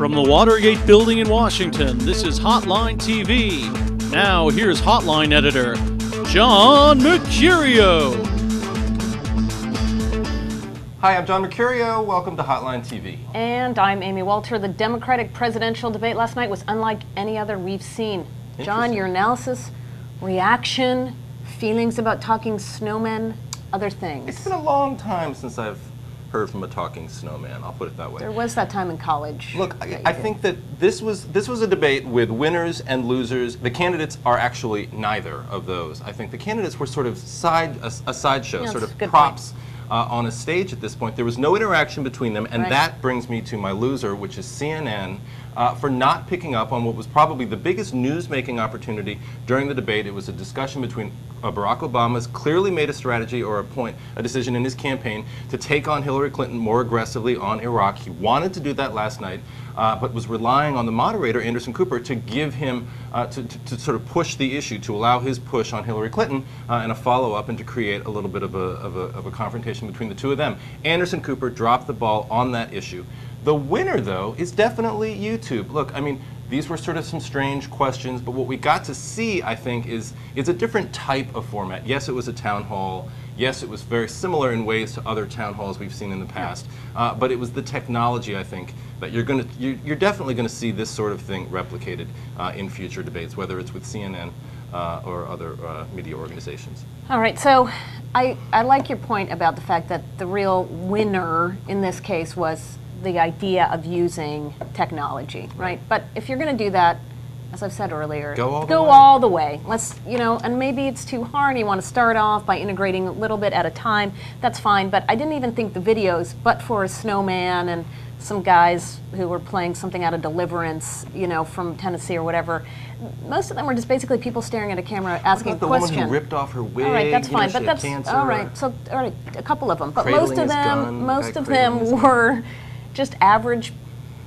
From the Watergate Building in Washington, this is Hotline TV. Now, here's Hotline editor, John Mercurio. Hi, I'm John Mercurio. Welcome to Hotline TV. And I'm Amy Walter. The Democratic presidential debate last night was unlike any other we've seen. John, your analysis, reaction, feelings about talking snowmen, other things. It's been a long time since I've heard from a talking snowman, I'll put it that way. There was that time in college. Look, I think that this was a debate with winners and losers. The candidates are actually neither of those. I think the candidates were sort of a sideshow, sort of props on a stage at this point. There was no interaction between them, and that brings me to my loser, which is CNN, for not picking up on what was probably the biggest news-making opportunity during the debate. It was a discussion between Barack Obama's clearly made a strategy or a decision in his campaign to take on Hillary Clinton more aggressively on Iraq. He wanted to do that last night, but was relying on the moderator, Anderson Cooper, to give him, to sort of push the issue, to allow his push on Hillary Clinton and a follow-up, and to create a little bit of a confrontation between the two of them. Anderson Cooper dropped the ball on that issue. The winner, though, is definitely YouTube. Look, I mean, these were sort of some strange questions, but what we got to see, I think, is a different type of format. Yes, it was a town hall. Yes, it was very similar in ways to other town halls we've seen in the past. But it was the technology, I think, that you're definitely going to see this sort of thing replicated in future debates, whether it's with CNN or other media organizations. All right, so I like your point about the fact that the real winner in this case was the idea of using technology, right? But if you're going to do that, as I've said earlier, go all the way. Let's, and maybe it's too hard. You want to start off by integrating a little bit at a time. That's fine. But I didn't even think the videos, but for a snowman and some guys who were playing something out of Deliverance, from Tennessee or whatever, most of them were just basically people staring at a camera asking the questions. The woman who ripped off her wig. All right, that's fine. But that's cancer, all right. So all right, a couple of them. But most of them were just average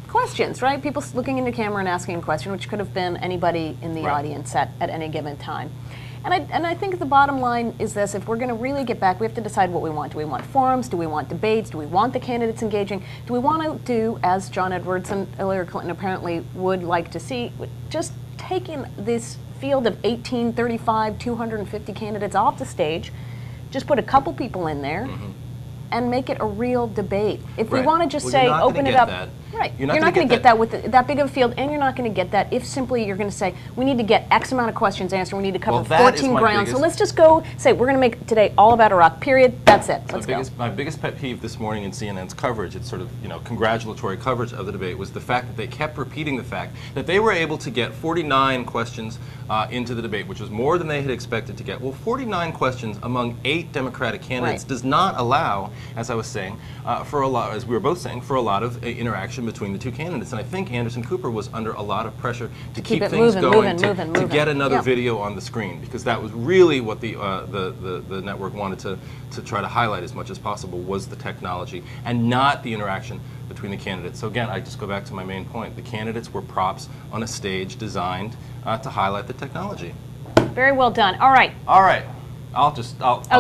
questions, right? People looking into camera and asking a question, which could have been anybody in the audience at any given time. And I think the bottom line is this: if we're going to really get back, we have to decide what we want. Do we want forums? Do we want debates? Do we want the candidates engaging? Do we want to do, as John Edwards and Hillary Clinton apparently would like to see, just taking this field of 1835, 250 candidates off the stage, just put a couple people in there, and make it a real debate. If we want to just say, open it up. You're not going to get that with that big of a field, and you're not going to get that if simply you're going to say, we need to get X amount of questions answered, we need to cover 14 grounds. So let's just go say, we're going to make today all about Iraq, period, that's it, let's go. My biggest pet peeve this morning in CNN's coverage, it's sort of, congratulatory coverage of the debate, was the fact that they kept repeating the fact that they were able to get 49 questions into the debate, which was more than they had expected to get. Well, 49 questions among 8 Democratic candidates does not allow, as I was saying, as we were both saying, for a lot of interaction between the two candidates. And I think Anderson Cooper was under a lot of pressure to keep things going, to get another video on the screen, because that was really what the network wanted to try to highlight as much as possible, was the technology and not the interaction between the candidates. So again, I just go back to my main point. The candidates were props on a stage designed to highlight the technology. Very well done. All right. All right. I'll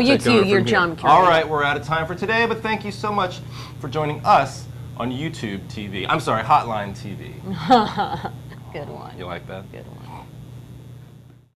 you too. You're John Mercurio. All right, we're out of time for today, but thank you so much for joining us on YouTube TV. I'm sorry, Hotline TV. Good one. You like that? Good one.